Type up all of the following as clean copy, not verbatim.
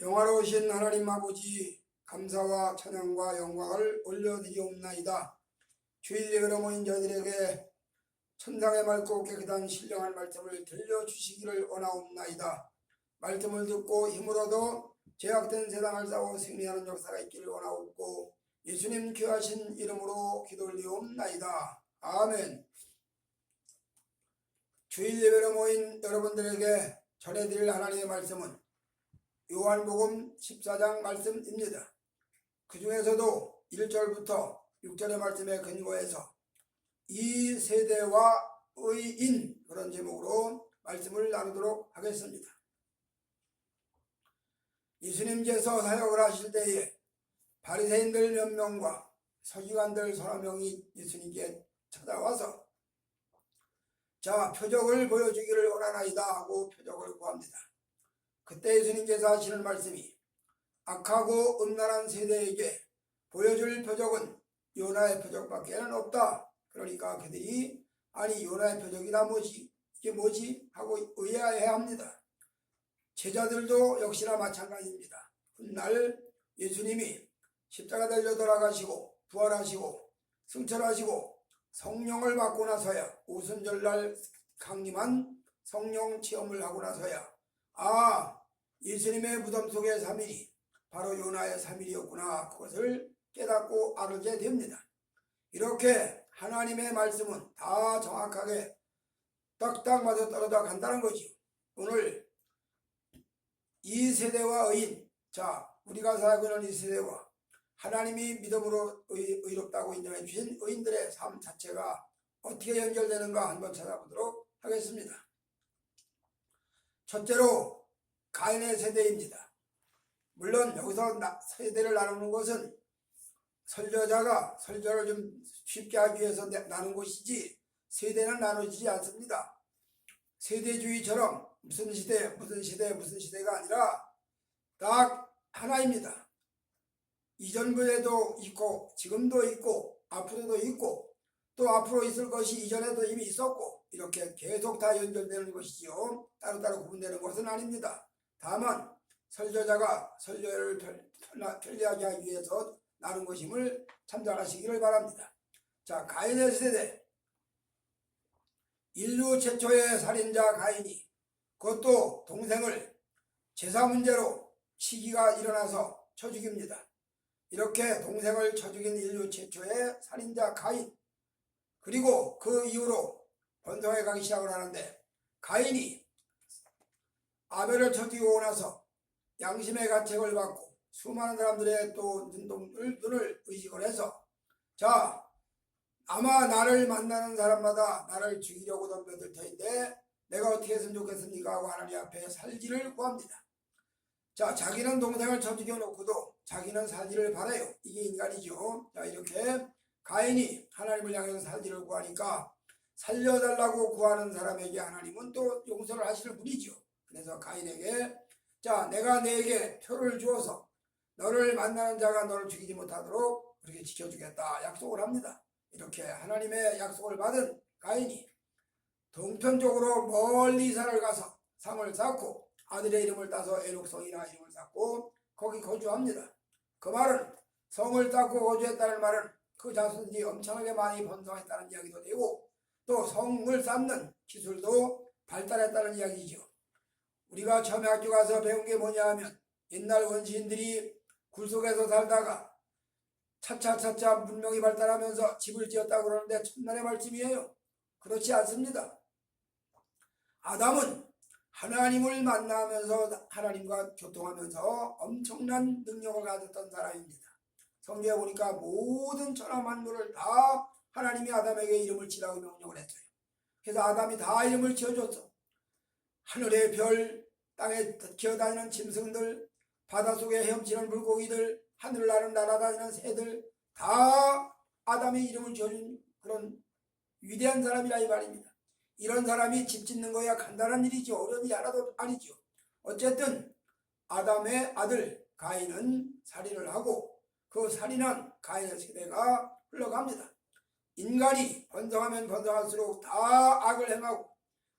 영화로우신 하나님 아버지, 감사와 찬양과 영광을 올려드리옵나이다. 주일 예배로 모인 저희들에게 천상의 맑고 깨끗한 신령한 말씀을 들려주시기를 원하옵나이다. 말씀을 듣고 힘을 얻어 죄악된 세상을 싸워 승리하는 역사가 있기를 원하옵고, 예수님 귀하신 이름으로 기도 올리옵나이다. 아멘. 주일 예배로 모인 여러분들에게 전해드릴 하나님의 말씀은 요한복음 14장 말씀입니다. 그 중에서도 1절부터 6절의 말씀에 근거해서 이 세대와 의인, 그런 제목으로 말씀을 나누도록 하겠습니다. 예수님께서 사역을 하실 때에 바리새인들 몇 명과 서기관들 서너 명이 예수님께 찾아와서 표적을 보여주기를 원하나이다 하고 표적을 구합니다. 그때 예수님께서 하시는 말씀이, 악하고 음란한 세대에게 보여줄 표적은 요나의 표적밖에는 없다. 그러니까 그들이 아니 요나의 표적이라 뭐지? 이게 뭐지? 하고 의아해합니다. 제자들도 역시나 마찬가지입니다. 훗날 예수님이 십자가 달려 돌아가시고 부활하시고 승천하시고 성령을 받고 나서야, 오순절날 강림한 성령 체험을 하고 나서야 예수님의 무덤 속의 3일이 바로 요나의 3일이었구나, 그것을 깨닫고 알게 됩니다. 이렇게 하나님의 말씀은 다 정확하게 딱딱 맞아 떨어져 간다는 거죠. 오늘 이 세대와 의인, 우리가 살고 있는 이 세대와 하나님이 믿음으로 의롭다고 인정해 주신 의인들의 삶 자체가 어떻게 연결되는가 한번 찾아보도록 하겠습니다. 첫째로 가인의 세대입니다. 물론 여기서 세대를 나누는 것은 설교자가 설교를 좀 쉽게 하기 위해서 나눈 것이지 세대는 나누지 않습니다. 세대주의처럼 무슨 시대가 아니라 딱 하나입니다. 이전부에도 있고 지금도 있고 앞으로도 있고 또 앞으로 있을 것이 이전에도 이미 있었고, 이렇게 계속 다 연결되는 것이지요. 따로따로 구분되는 것은 아닙니다. 다만 설교자가 설교를 편리하게 하기 위해서 나눈 것임을 참작하시기를 바랍니다. 가인의 세대, 인류 최초의 살인자 가인이 그것도 동생을 제사 문제로 시기가 일어나서 쳐 죽입니다. 이렇게 동생을 쳐 죽인 인류 최초의 살인자 가인, 그리고 그 이후로 번성해 가기 시작을 하는데, 가인이 아벨을 쳐 죽이고 나서 양심의 가책을 받고 수많은 사람들의 또 눈을 의식을 해서 아마 나를 만나는 사람마다 나를 죽이려고 덤벼들 터인데 내가 어떻게 했으면 좋겠습니까 하고 하나님 앞에 살기를 구합니다. 자기는 동생을 쳐 죽여놓고도 자기는 살기를 바라요. 이게 인간이죠. 이렇게 가인이 하나님을 향해서 살기를 구하니까 살려달라고 구하는 사람에게 하나님은 또 용서를 하실 분이죠. 그래서 가인에게 내가 너에게 표를 주어서 너를 만나는 자가 너를 죽이지 못하도록 그렇게 지켜주겠다 약속을 합니다. 이렇게 하나님의 약속을 받은 가인이 동편적으로 멀리 산을 가서 상을 쌓고 아들의 이름을 따서 에녹성이라 이름을 쌓고 거기 거주합니다. 그 말은 성을 쌓고 거주했다는 말은 그 자손들이 엄청나게 많이 번성했다는 이야기도 되고, 또 성을 쌓는 기술도 발달했다는 이야기죠. 우리가 처음에 학교 가서 배운 게 뭐냐 하면, 옛날 원시인들이 굴속에서 살다가 차차차차 문명이 발달하면서 집을 지었다고 그러는데 천만의 말씀이에요. 그렇지 않습니다. 아담은 하나님을 만나면서 하나님과 교통하면서 엄청난 능력을 가졌던 사람입니다. 성경에 보니까 모든 천하 만물을 다 하나님이 아담에게 이름을 지라고 명령을 했어요. 그래서 아담이 다 이름을 지어줬어. 하늘의 별, 땅에 기어다니는 짐승들, 바닷속에 헤엄치는 물고기들, 하늘을 날아다니는 새들, 다 아담의 이름을 지어준 그런 위대한 사람이라 이 말입니다. 이런 사람이 집 짓는 거야 간단한 일이죠. 어려운 일이 하나도 아니죠. 어쨌든 아담의 아들 가인은 살인을 하고 그 살인한 가인의 세대가 흘러갑니다. 인간이 번성하면 번성할수록 다 악을 행하고,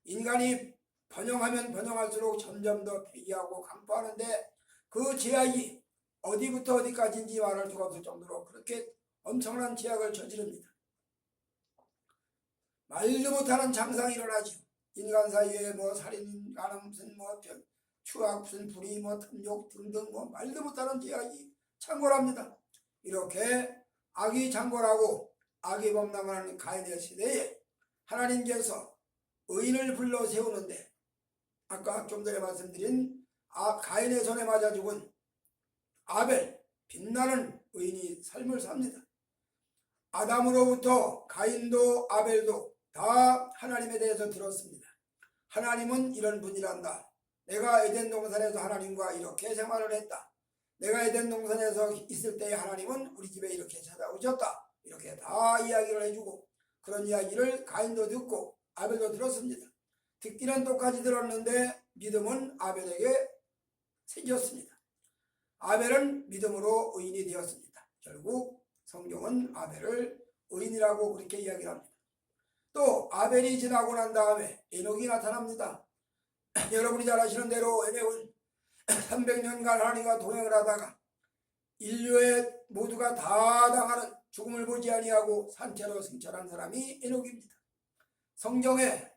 인간이 번영하면 번영할수록 점점 더 폐기하고 강포하는데 그 제약이 어디부터 어디까지인지 말할 수가 없을 정도로 그렇게 엄청난 제약을 저지릅니다. 말도 못하는 장상이 일어나죠. 인간 사이에 뭐 살인, 가늠, 무슨 뭐 추악, 무슨 불의, 뭐 탐욕 등등 뭐 말도 못하는 제약이 창궐합니다. 이렇게 악이 창궐하고 악이 범람하는 가인의 시대에 하나님께서 의인을 불러 세우는데 아까 좀 전에 말씀드린 가인의 손에 맞아 죽은 아벨, 빛나는 의인이 삶을 삽니다. 아담으로부터 가인도 아벨도 다 하나님에 대해서 들었습니다. 하나님은 이런 분이란다. 내가 에덴 동산에서 하나님과 이렇게 생활을 했다. 내가 에덴 동산에서 있을 때 하나님은 우리 집에 이렇게 찾아오셨다. 이렇게 다 이야기를 해주고 그런 이야기를 가인도 듣고 아벨도 들었습니다. 듣기는 똑같이 들었는데 믿음은 아벨에게 생겼습니다. 아벨은 믿음으로 의인이 되었습니다. 결국 성경은 아벨을 의인이라고 그렇게 이야기를 합니다. 또 아벨이 지나고 난 다음에 에녹이 나타납니다. 여러분이 잘 아시는 대로 에녹은 300년간 하나님과 동행을 하다가 인류의 모두가 다 당하는 죽음을 보지 아니하고 산채로 승천한 사람이 에녹입니다. 성경에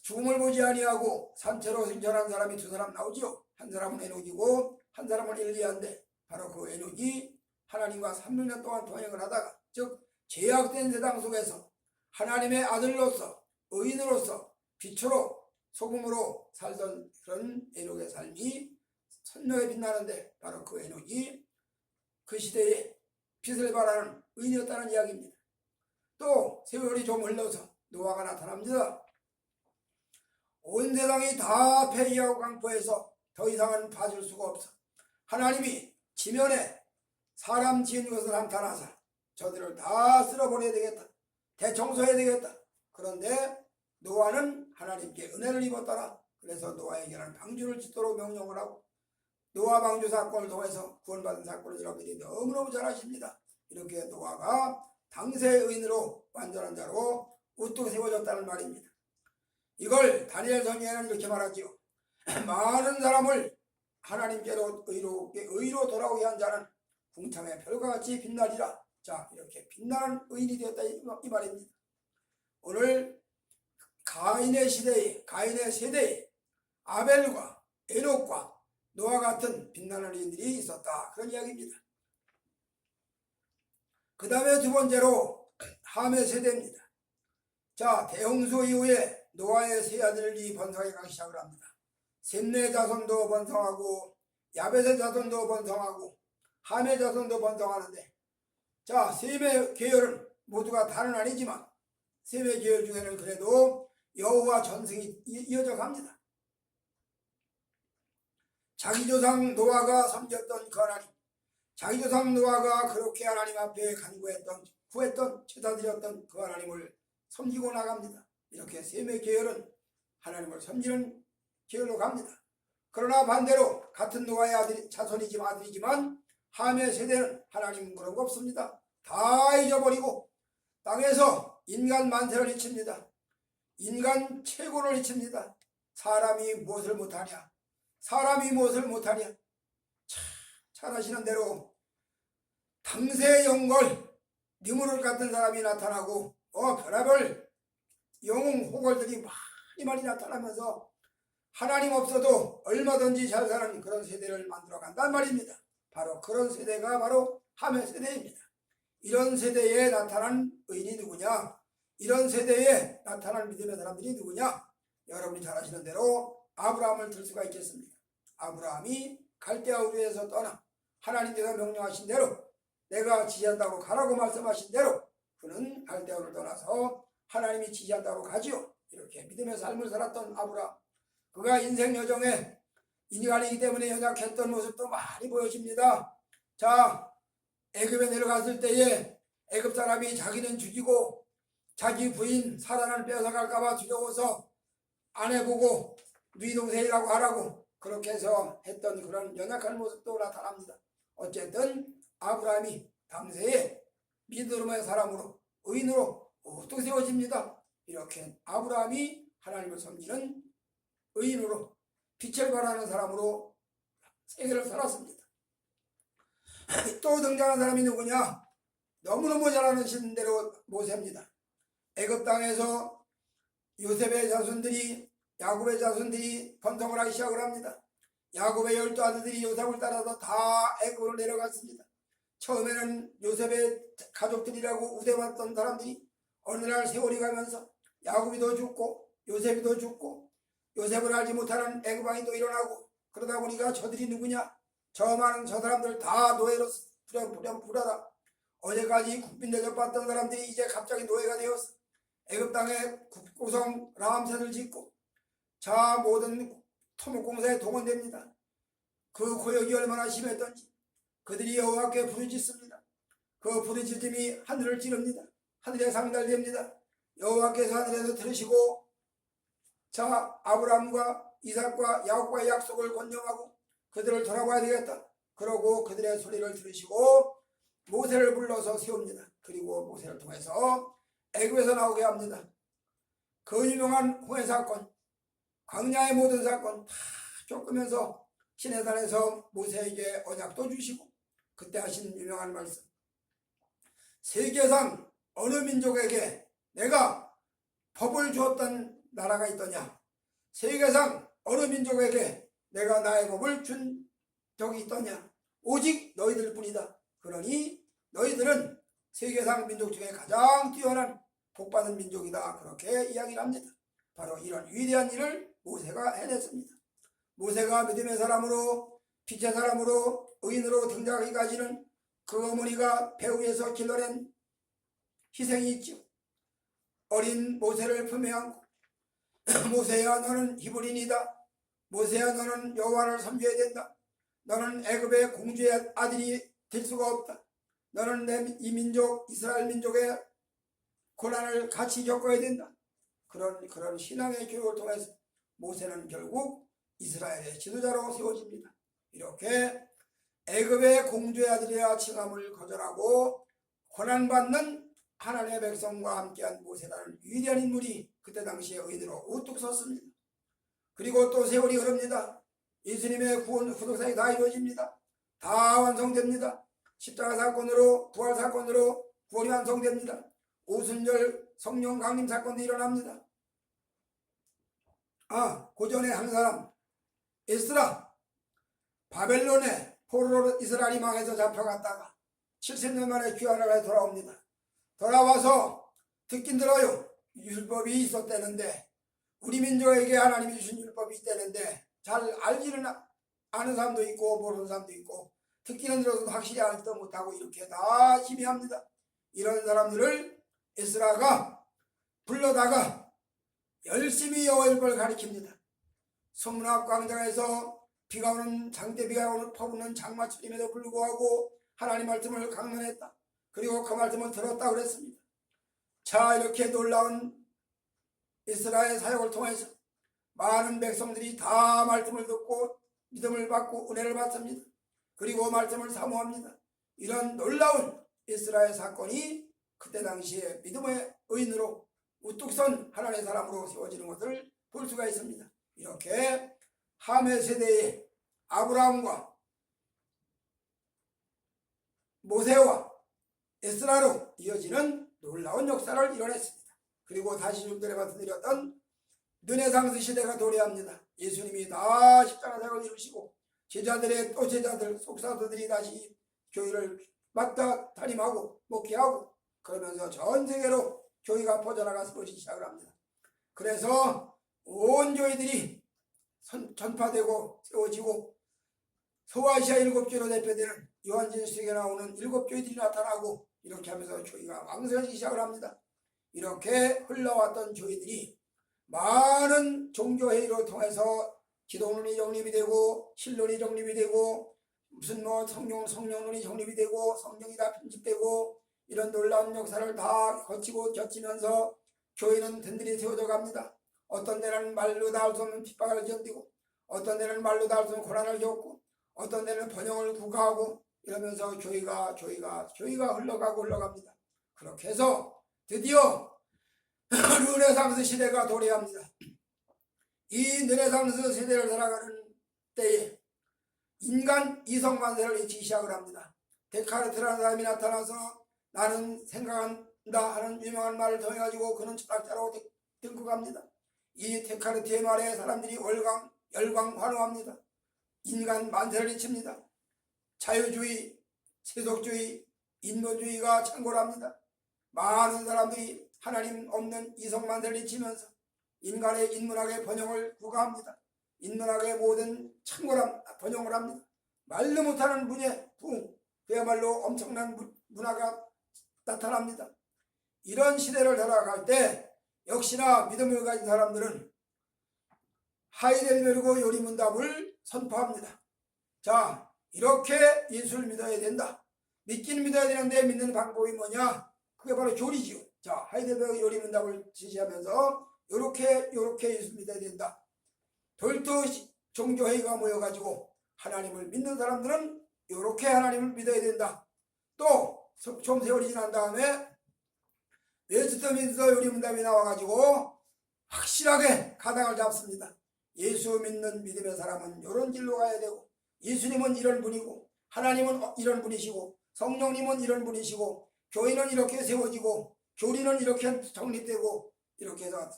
죽음을 보지 아니하고 산채로 승천한 사람이 두 사람 나오죠. 한 사람은 에녹이고 한 사람은 엘리야인데 바로 그 에녹이 하나님과 300년 동안 동행을 하다가 즉 죄악된 세상 속에서 하나님의 아들로서 의인으로서 빛으로 소금으로 살던 그런 에녹의 삶이 선명히 빛나는데 바로 그 에녹이 그 시대에 빛을 발하는 의인이었다는 이야기입니다. 또 세월이 좀 흘러서 노아가 나타납니다. 온 세상이 다 폐위하고 강포해서 더 이상은 봐줄 수가 없어. 하나님이 지면에 사람 지은 것을 한탄하사 저들을 다 쓸어버려야 되겠다. 대청소해야 되겠다. 그런데 노아는 하나님께 은혜를 입었더라. 그래서 노아에게는 방주를 짓도록 명령을 하고 노아 방주 사건을 통해서 구원받은 사건을 여러분들이 너무너무 잘 아십니다. 이렇게 노아가 당세의 의인으로 완전한 자로 우뚝 세워졌다는 말입니다. 이걸 다니엘 서기에는 이렇게 말하지요. 많은 사람을 하나님께로 의로 돌아오게 한 자는 궁창의 별과 같이 빛나리라. 자, 이렇게 빛나는 의인이 되었다 이 말입니다. 오늘 가인의 세대에 아벨과 에녹과 노아 같은 빛나는 의인들이 있었다. 그런 이야기입니다. 그 다음에 두 번째로 함의 세대입니다. 자, 대홍수 이후에 노아의 세 아들이 번성해 가기 시작을 합니다. 셈의 자손도 번성하고 야벳의 자손도 번성하고 함의 자손도 번성하는데 자, 셈의 계열은 모두가 다는 아니지만 셈의 계열 중에는 그래도 여호와 전승이 이어져 갑니다. 자기 조상 노아가 섬겼던 그 하나님, 자기 조상 노아가 그렇게 하나님 앞에 구했던 제사드렸던 그 하나님을 섬기고 나갑니다. 이렇게 셈의 계열은 하나님을 섬기는 계열로 갑니다. 그러나 반대로 같은 노아의 아들이지만 함의 세대는 하나님 그런 거 없습니다. 다 잊어버리고 땅에서 인간 만세를 잊힙니다. 인간 최고를 잊힙니다. 사람이 무엇을 못하냐? 잘 아시는 대로 당세 영걸 니무롯 같은 사람이 나타나고 별의별 영웅 호걸들이 많이 나타나면서 하나님 없어도 얼마든지 잘 사는 그런 세대를 만들어 간단 말입니다. 바로 그런 세대가 바로 함의 세대입니다. 이런 세대에 나타난 의인이 누구냐? 이런 세대에 나타난 믿음의 사람들이 누구냐? 여러분이 잘 아시는 대로 아브라함을 들 수가 있겠습니다. 아브라함이 갈대아 우르에서 떠나 하나님께서 명령하신 대로 내가 지시한다고 가라고 말씀하신 대로 그는 갈대아 우르를 떠나서 하나님이 지시한다고 가지요. 이렇게 믿음의 삶을 살았던 아브라함, 그가 인생 여정에 인간이기 때문에 연약했던 모습도 많이 보여집니다. 자, 애굽에 내려갔을 때에 애굽 사람이 자기는 죽이고 자기 부인 사란을 뺏어갈까봐 두려워서 아내 보고 네 동생이라고 하라고 그렇게 해서 했던 그런 연약한 모습도 나타납니다. 어쨌든 아브라함이 당시에 믿음의 사람으로 의인으로 우뚝 세워집니다. 이렇게 아브라함이 하나님을 섬기는 의인으로 빛을 발하는 사람으로 세계를 살았습니다. 또 등장한 사람이 누구냐? 너무너무 잘 아시는 대로 모세입니다. 애굽 땅에서 요셉의 자손들이 야곱의 자손들이 번성을 하기 시작을 합니다. 야곱의 12아들들이 요셉을 따라서 다 애굽으로 내려갔습니다. 처음에는 요셉의 가족들이라고 우대받던 사람들이 어느 날 세월이 가면서 야곱이 더 죽고 요셉이 더 죽고 요셉을 알지 못하는 애굽왕이 또 일어나고 그러다 보니까 저들이 누구냐? 저 많은 저 사람들 다 노예로 부려다 어제까지 국빈 대접받던 사람들이 이제 갑자기 노예가 되어서 애굽 땅에 국고성 라암셋을 짓고 자 모든 토목공사에 동원됩니다. 그 고역이 얼마나 심했던지 그들이 여호와께 부르짖습니다. 그 부르짖음이 하늘을 찌릅니다. 하늘에 상달됩니다. 여호와께서 하늘에서 들으시고 자 아브라함과 이삭과 야곱과의 약속을 권념하고 그들을 돌아봐야 되겠다. 그러고 그들의 소리를 들으시고 모세를 불러서 세웁니다. 그리고 모세를 통해서 애굽에서 나오게 합니다. 그 유명한 홍해 사건, 광야의 모든 사건 다 겪으면서 시내산에서 모세에게 언약도 주시고 그때 하신 유명한 말씀, 세계상 어느 민족에게 내가 법을 주었던 나라가 있더냐? 세계상 어느 민족에게 내가 나의 법을 준 적이 있더냐? 오직 너희들 뿐이다. 그러니 너희들은 세계상 민족 중에 가장 뛰어난 복받은 민족이다. 그렇게 이야기를 합니다. 바로 이런 위대한 일을 모세가 해냈습니다. 모세가 믿음의 사람으로 빛의 사람으로 의인으로 등장하기까지는 그 어머니가 배 위에서 길러낸 희생이 있죠. 어린 모세를 품에 안고 모세야 너는 히브리인이다. 모세야 너는 여호와를 섬겨야 된다. 너는 애굽의 공주의 아들이 될 수가 없다. 너는 이 민족 이스라엘 민족의 고난을 같이 겪어야 된다. 그런 신앙의 교육을 통해서 모세는 결국 이스라엘의 지도자로 세워집니다. 이렇게 애굽의 공주의 아들이라 칭함을 거절하고 고난받는 하나님의 백성과 함께한 모세라는 위대한 인물이 그때 당시에 의인으로 우뚝 섰습니다. 그리고 또 세월이 흐릅니다. 예수님의 구원 후속사역이 다 이루어집니다. 다 완성됩니다. 십자가 사건으로 부활 사건으로 구원이 완성됩니다. 오순절 성령 강림 사건도 일어납니다. 고전에 한 사람 에스라 바벨론에 포로로 이스라엘이 망해서 잡혀갔다가 70년 만에 귀환을 해 돌아옵니다. 돌아와서 듣긴 들어요. 율법이 있었다는데 우리 민족에게 하나님이 주신 율법이 있다는데 잘 알지는 않은 사람도 있고 모르는 사람도 있고 듣기는 들어도 확실히 알지도 못하고 이렇게 다 희미합니다. 이런 사람들을 에스라가 불러다가 열심히 여호와의 율법을 가르칩니다. 소문학 광장에서 비가 오는 장대비가 오는 퍼붓는 장마철임에도 불구하고 하나님 말씀을 강론했다. 그리고 그 말씀을 들었다 그랬습니다. 자 이렇게 놀라운 이스라엘 사역을 통해서 많은 백성들이 다 말씀을 듣고 믿음을 받고 은혜를 받습니다. 그리고 말씀을 사모합니다. 이런 놀라운 이스라엘 사건이 그때 당시에 믿음의 의인으로 우뚝 선 하나님의 사람으로 세워지는 것을 볼 수가 있습니다. 이렇게 함의 세대의 아브라함과 모세와 에스라로 이어지는 놀라운 역사를 이뤄냈습니다. 그리고 다시 줄들에 말씀드렸던 르네상스 시대가 도래합니다. 예수님이 다 십자가 사역을 이루시고 제자들의 또 제자들 속사도들이 다시 교회를 맡아 담임하고 목회하고 그러면서 전 세계로 교회가 퍼져나가서 버리기 시작을 합니다. 그래서 온 교회들이 전파되고 세워지고 소아시아 7교회로 대표되는 요한진수에 나오는 7교회들이 나타나고 이렇게 하면서 교회가 왕성해지기 시작을 합니다. 이렇게 흘러왔던 교회들이 많은 종교회의를 통해서 기독론이 정립이 되고 신론이 정립이 되고 무슨 성령론이 정립이 되고 성경이 다 편집되고 이런 놀라운 역사를 다 거치고 겪으면서 교회는 든든히 세워져 갑니다. 어떤 데는 말로 다 할 수 없는 핍박을 견디고 어떤 데는 말로 다 할 수 없는 고난을 겪고 어떤 데는 번영을 구가하고 이러면서 교회가 흘러갑니다. 그렇게 해서 드디어 르네상스 시대가 도래합니다. 이 르네상스 시대를 살아가는 때에 인간 이성만세를 일으키기 시작을 합니다. 데카르트라는 사람이 나타나서 나는 생각한다 하는 유명한 말을 통해 가지고 그는 철학자라고 등극합니다. 이 데카르트의 말에 사람들이 열광환호합니다. 인간 만세를 일으킵니다. 자유주의, 세속주의, 인본주의가 창궐합니다. 많은 사람들이 하나님 없는 이성만세를 일으키면서 인간의 인문학의 번영을 구가합니다. 인문학의 모든 번영을 합니다. 말도 못하는 분의 부흥, 그야말로 엄청난 문화가 나타납니다. 이런 시대를 살아갈 때 역시나 믿음을 가진 사람들은 하이델베르그 요리문답을 선포합니다. 자, 이렇게 예수를 믿어야 된다. 믿기는 믿어야 되는데 믿는 방법이 뭐냐? 그게 바로 교리지요. 자, 하이델베르그 요리문답을 지시하면서 요렇게 예수 믿어야 된다. 별도 종교회의가 모여가지고 하나님을 믿는 사람들은 요렇게 하나님을 믿어야 된다. 또 좀 세월이 지난 다음에 웨스트민스터 요리문답이 나와가지고 확실하게 가닥을 잡습니다. 예수 믿는 믿음의 사람은 이런 길로 가야 되고, 예수님은 이런 분이고, 하나님은 이런 분이시고, 성령님은 이런 분이시고, 교회는 이렇게 세워지고, 교리는 이렇게 정립되고, 이렇게 해서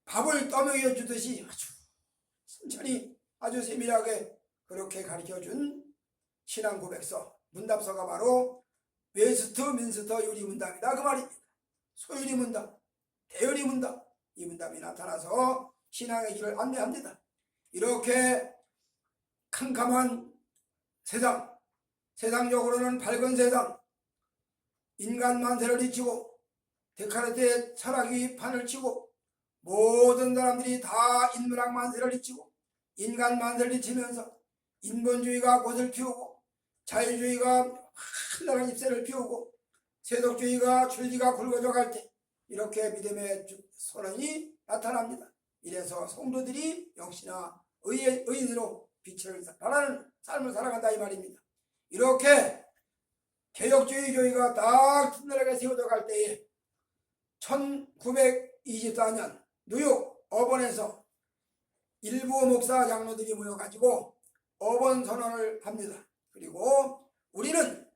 밥을 떠먹여 주듯이 아주 천천히 아주 세밀하게 그렇게 가르쳐준 신앙 고백서, 문답서가 바로 웨스트민스터 요리문답이다 그 말입니다. 소요리문답, 대요리문답, 이 문답이 나타나서 신앙의 길을 안내합니다. 이렇게 캄캄한 세상, 세상적으로는 밝은 세상, 인간 만세를 일으키고 데카르트의 철학이 판을 치고 모든 사람들이 다 인문학 만세를 일으키고 인간 만세를 일으키면서 인본주의가 꽃을 피우고 자유주의가 한나라한 잎새를 피우고 세속주의가 줄기가 굵어져 갈 때 이렇게 믿음의 선언이 나타납니다. 이래서 성도들이 역시나 의인으로 빛을 발하는 삶을 살아간다 이 말입니다. 이렇게 개혁주의 교회가 딱 튼튼하게 세워져 갈 때에 1924년 뉴욕 어번에서 일부 목사 장로들이 모여가지고 어번 선언을 합니다. 그리고 우리는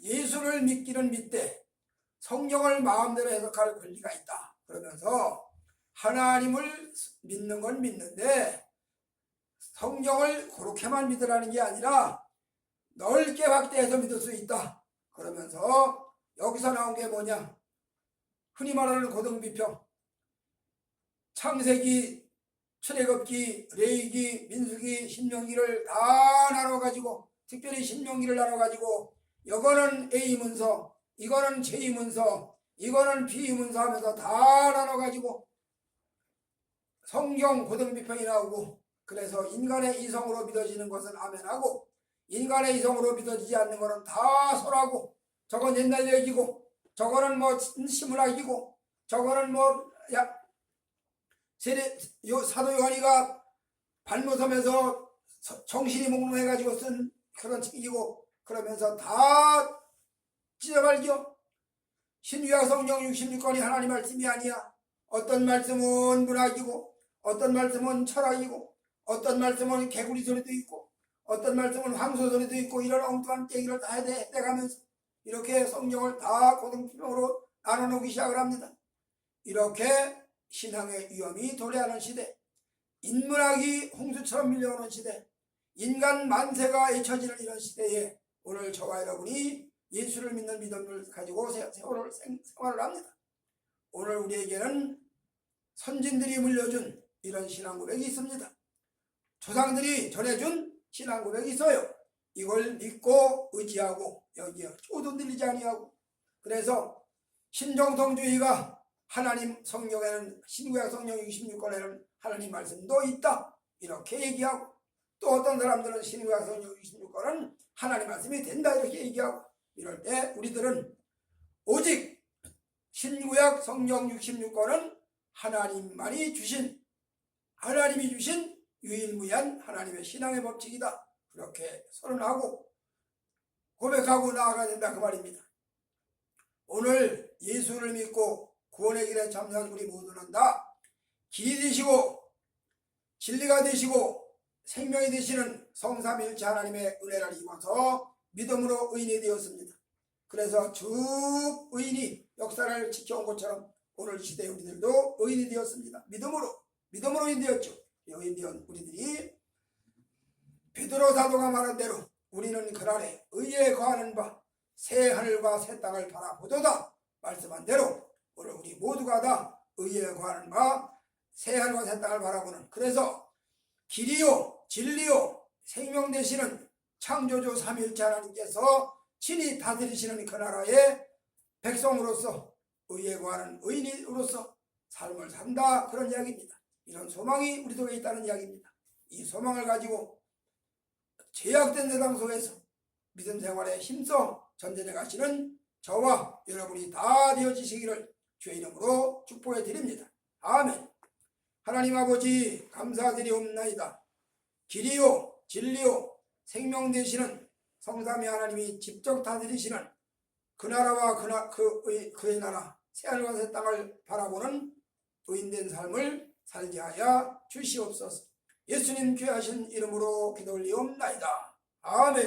예수를 믿기는 믿되 성경을 마음대로 해석할 권리가 있다. 그러면서 하나님을 믿는 건 믿는데 성경을 그렇게만 믿으라는 게 아니라 넓게 확대해서 믿을 수 있다. 그러면서 여기서 나온 게 뭐냐? 흔히 말하는 고등비평, 창세기, 출애굽기, 레위기, 민수기, 신명기를 다 나눠가지고 특별히 신명기를 나눠가지고 이거는 A 문서, 이거는 J 문서, 이거는 B 문서 하면서 다 나눠가지고 성경 고등비평이 나오고 그래서 인간의 이성으로 믿어지는 것은 아멘하고 인간의 이성으로 믿어지지 않는 것은 다 설하고 저건 옛날 얘기고 저거는 뭐 시문학이고 저거는 뭐 사도 요한이가 발모섬에서 정신이 몽롱해가지고 쓴 그런 책이고 그러면서 다 찢어발겨. 신구약 성경 66권이 하나님 말씀이 아니야. 어떤 말씀은 문학이고 어떤 말씀은 철학이고 어떤 말씀은 개구리 소리도 있고 어떤 말씀은 황소 소리도 있고 이런 엉뚱한 얘기를 다 해대가면서 이렇게 성경을 다 고등비평으로 나눠놓기 시작을 합니다. 이렇게 신앙의 위험이 도래하는 시대, 인문학이 홍수처럼 밀려오는 시대, 인간 만세가 잊혀지는 이런 시대에 오늘 저와 여러분이 예수를 믿는 믿음을 가지고 생활을 합니다. 오늘 우리에게는 선진들이 물려준 이런 신앙 고백이 있습니다. 조상들이 전해준 신앙 고백이 있어요. 이걸 믿고 의지하고 여기에 조도 들리지 아니하고 그래서 신정통주의가 하나님 성경에는 신구약 성경 66권에는 하나님 말씀도 있다 이렇게 얘기하고 또 어떤 사람들은 신구약 성경 66권은 하나님 말씀이 된다 이렇게 얘기하고 이럴 때 우리들은 오직 신구약 성경 66권은 하나님이 주신 유일무이한 하나님의 신앙의 법칙이다 그렇게 선언하고 고백하고 나아가야 된다 그 말입니다. 오늘 예수를 믿고 구원의 길에 참여한 우리 모두는 다 길이 되시고 진리가 되시고 생명이 되시는 성삼일체 하나님의 은혜를 입어서 믿음으로 의인이 되었습니다. 그래서 쭉 의인이 역사를 지켜온 것처럼 오늘 시대에 우리들도 의인이 되었습니다. 믿음으로 의인 되었죠. 의인 되었 우리들이 베드로 사도가 말한 대로 우리는 그날에 의에 거하는 바 새 하늘과 새 땅을 바라보도다 말씀한 대로 오늘 우리 모두가 다 의에 거하는 바 새 하늘과 새 땅을 바라보는, 그래서 길이요 진리요 생명 되시는 창조주 삼위일체 하나님께서 친히 다스리시는 그 나라의 백성으로서 의에 거하는 의인으로서 삶을 산다, 그런 이야기입니다. 이런 소망이 우리 속에 있다는 이야기입니다. 이 소망을 가지고 제약된 세상 속에서 믿음 생활에 힘써 전진해 가시는 저와 여러분이 다 되어지시기를 주의 이름으로 축복해 드립니다. 아멘. 하나님 아버지 감사드리옵나이다. 길이요 진리요 생명 되시는 성삼위 하나님이 직접 다스리시는 그 나라와 그의 나라 새하늘과 새 땅을 바라보는 의인된 삶을 살게 하여 주시옵소서. 예수님 귀하신 이름으로 기도 올리옵나이다. 아멘.